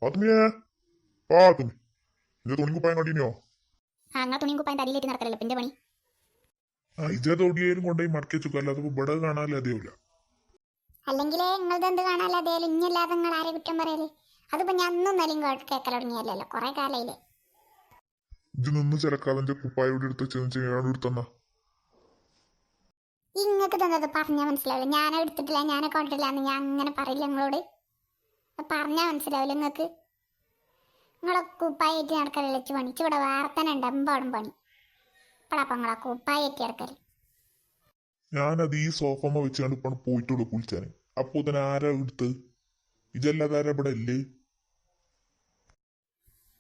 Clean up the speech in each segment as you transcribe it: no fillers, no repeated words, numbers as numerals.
പാത്തുമ്മിയെ പാത്തുമ്മി ഇജ തുണിക്കുപ്പായം കണ്ടിന്യോ? അങ്ങനെ തുണിയും കുപ്പായം തലയിലേറ്റ് നടക്കലല്ലോ പിന്നെ പണി. ഇജ തൊടിയേലും കൊണ്ടുപോയി മടക്കി വെച്ചു, അല്ലാതെ ഇവിടെ കാണാനല്ലേ അതേവില്ല. അല്ലെങ്കിലേ നിങ്ങളത് എന്ത് കാണാല്ലാതെ ഇഞ്ഞല്ലാതെ നിങ്ങൾ ആരെ കുറ്റം പറയല്? അതിപ്പോ ഞാൻ ഒന്നും നിലയും കേക്കൽ തുടങ്ങിയല്ലോ, കൊറേ കാലായില്ലേ. ഇജ് നിന്ന് ചിലക്കാതെ കുപ്പായ ഇവിടെ എടുത്ത് ചെന്ന് എടുത്തന്നാ. ഇങ്ങക്ക് തന്നത് പറഞ്ഞാൽ മനസ്സിലാവില്ല. ഞാനെ എടുത്തിട്ടില്ല, ഞാനെ കൊണ്ടിട്ടില്ല എന്ന് ഞാൻ അങ്ങനെ പറയില്ല നിങ്ങളോട്. പറഞ്ഞാൽ മനസ്സിലാവില്ല നിങ്ങൾക്ക്. നിങ്ങളെ കുപ്പായേറ്റി നടക്കലല്ലേ പണി. ഇവിടെ വേറെ തന്നെ ഉണ്ട് എമ്പാടും പണി. ഇപ്പഴാ നിങ്ങളെ കുപ്പായേറ്റി നടക്കല്. ഞാനത് ഈ സോഫമ്മ വെച്ചാണ്ട് ഇപ്പൊ പോയിട്ടുള്ളൂ കുളിച്ചാന്. അപ്പൊ തന്നെ ആരാ എടുത്ത്? ഇജല്ലാതെ ആരാ ഇവിടെ അല്ലേ?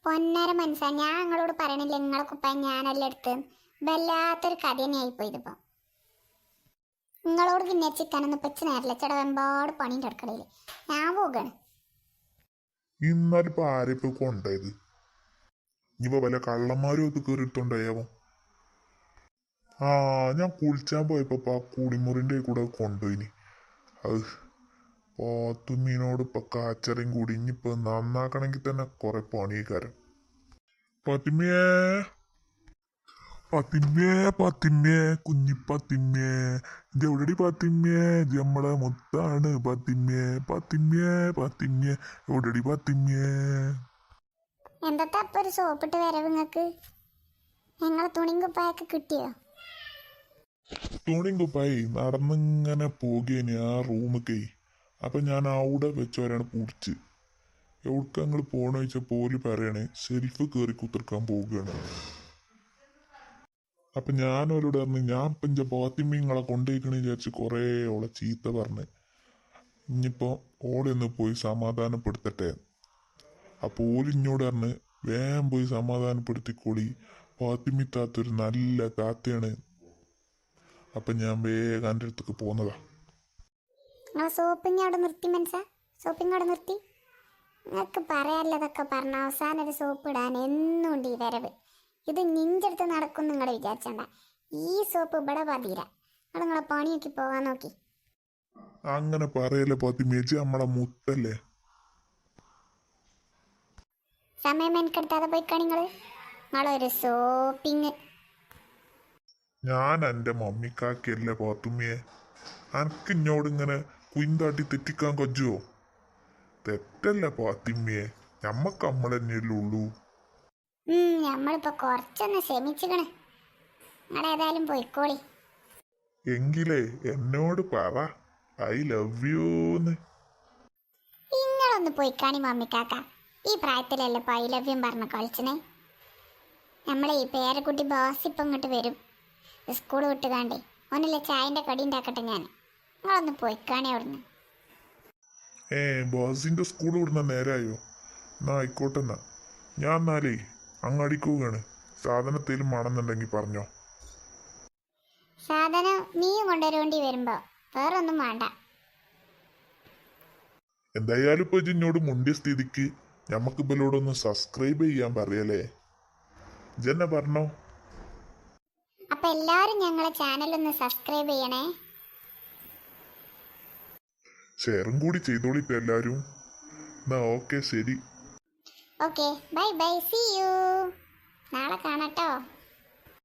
പൊന്നര മനസ്സാ, ഞാൻ നിങ്ങളോട് പറയണില്ല നിങ്ങളെ കുപ്പായം ഞാനല്ല എടുത്ത്. വല്ലാത്തൊരു കഥ തന്നെ ആയിപ്പോയി ഇതിപ്പോ. നിങ്ങളോട് പിന്നെ ചിക്കാനൊന്നും പെച്ച് നേരില്ല. ചെടവെമ്പാട് പണീൻ്റെ അടുക്കളയിൽ ഞാൻ പോകാണ്. ഇന്നാലിപ്പോ ആരെപ്പോ കൊണ്ടായത്? ഇനിയിപ്പോ വല്ല കള്ളന്മാരും ഇത് കയറിയിട്ടുണ്ടായാവോ? ഞാൻ കുളിച്ചാൻ പോയപ്പോ ആ കുളിമുറിന്റെ കൂടെ കൊണ്ടുപോയിനി. അത് പാത്തുമ്മീനോട് ഇപ്പൊ കാച്ചറയും കൂടി ഇനിയിപ്പോ നന്നാക്കണമെങ്കിൽ തന്നെ കൊറേ പണിയേക്കാരം. പാത്തിമ്മേ പാത്തിമ്മേ പാത്തിമ്മേ കുഞ്ഞിപ്പാത്തിമ്മേ ഇതെവിടെടി പാത്തിമ്മേ? നമ്മളെ മുത്താണ് പാത്തിമ്മേ. പാത്തിമ്മേ പാത്തിമ്മേ എവിടെടി പാത്തിമ്മേ? എന്താ അപ്പൊ ഒരു സോപ്പിട്ട് വരവ് നിങ്ങൾക്ക്? നിങ്ങളെ തുണിയും കുപ്പായൊക്കെ കിട്ടിയോ? തുണിയും കുപ്പായി നടന്നിങ്ങനെ പോകേനി ആ റൂമൊക്കെ. അപ്പൊ ഞാൻ അവിടെ വെച്ചവരാണ് പിടിച്ച്. എവിടേക്ക് ഞങ്ങൾ പോകണ വെച്ചാൽ പോല് പറയണേ ഷെൽഫ് കയറി കുത്തിർക്കാൻ പോവുകയാണ്. അപ്പൊ ഞാൻ അവരോട് പറഞ്ഞു, ഞാൻ ഇപ്പൊ ഇഞ്ച പാത്തിമ്മ നിങ്ങളെ കൊണ്ടുപോയിക്കണെന്ന് വിചാരിച്ച് കൊറേ ഓളെ ചീത്ത പറഞ്ഞ്. ഇനിയിപ്പോ ഓളൊന്ന് പോയി സമാധാനപ്പെടുത്തട്ടെ. അപ്പൊ ഓലിഞ്ഞോട് പറഞ്ഞ് വേഗം പോയി സമാധാനപ്പെടുത്തിക്കോളി, പാത്തിമ്മിത്താത്തൊരു നല്ല താത്തയാണ്. അപ്പൊ ഞാൻ വേഗം എൻ്റെ അടുത്തേക്ക് പോന്നതാ. സോപ്പിങ് അവിടെ നിർത്തി മനസ്സാ, സോപ്പിങ് അവിടെ നിർത്തി. നിങ്ങൾക്ക് പറയാനുള്ളതൊക്കെ പറഞ്ഞ അവസാനം ഒരു സോപ്പ് ഇടാൻ എന്നും ഉണ്ട് ഈ വരവ്. ഇത് നിഞ്ചടുത്ത് നടക്കും നിങ്ങൾ വിചാരിച്ചണ്ട. ഈ സോപ്പ് ഇവിടെ പതിര. നിങ്ങളെ പണിയൊക്കെ പോകാൻ നോക്കി. അങ്ങനെ പറയല്ലേ പാത്തിമ്മേച്ചി, നമ്മളെ മുത്തല്ലേ. സമയം എനിക്കെടുത്താതെ പോയിക്കാ നിങ്ങളൊരു സോപ്പിങ്. ഞാൻ എൻ്റെ മമ്മിക്കാക്കല്ലേ പാത്തുമ്മയെ. അനക്ക് ഇന്നോട് ഇങ്ങനെ കുയിന്താട്ടി തെറ്റിക്കാൻ കൊഞ്ചുവോ? തെറ്റല്ല പാത്തിമ്മയെ, ഞമ്മക്ക് നമ്മളെന്നെയല്ലേ ഉള്ളൂ. നമ്മളിപ്പോ കുറച്ചൊന്ന് ക്ഷമിച്ചിക്കണ്. നിങ്ങളേതായാലും പോയിക്കോളി. എങ്കിലേ എന്നോട് പറ ഐ ലവ് യൂന്ന്. നിങ്ങളൊന്ന് പോയിക്കാണി മമ്മിക്കാക്ക. ഈ പ്രായത്തിലല്ലേ ഇപ്പൊ ഐ ലവ് യു പറഞ്ഞ കളിച്ചനെ. നമ്മളെ ഈ പേരക്കുട്ടി ബോസ് ഇപ്പം ഇങ്ങോട്ട് വരും സ്കൂൾ വിട്ടുകാണ്ടേ. ഒന്നില്ല ചായന്റെ കടി ഉണ്ടാക്കട്ടെ ഞാൻ. നിങ്ങളൊന്ന് പോയിക്കാണി അവിടുന്ന്. ബോസിന്റെ സ്കൂൾ വിടുന്ന നേരായോ? എന്നാ ആയിക്കോട്ടെ. എന്നാ ഞാൻ എന്നാലേ അങ്ങാടിക്ക് പോവുകയാണ്. സാധനത്തേലും വേണമെന്നുണ്ടെങ്കിൽ പറഞ്ഞോ. സാധനം നീയും കൊണ്ടുവരേണ്ടി വരുമ്പോ വേറൊന്നും വേണ്ട. എന്തായാലും ഇപ്പൊ ഇന്നോട് മുണ്ടിയ സ്ഥിതിക്ക് ഞമ്മക്ക് ഇവലോടൊന്ന് സബ്സ്ക്രൈബ് ചെയ്യാൻ പറയല്ലേ. ഇജന്നെ പറഞ്ഞോ. അപ്പൊ എല്ലാരും ഞങ്ങളെ ചാനലൊന്ന് സബ്സ്ക്രൈബ് ചെയ്യണേ. ഷെയറും കൂടി ചെയ്തോളിപ്പോ എല്ലാരും. എന്നാ ഓക്കെ, ശരി. Okay, bye bye, see you. നാളെ കാണാട്ടോ.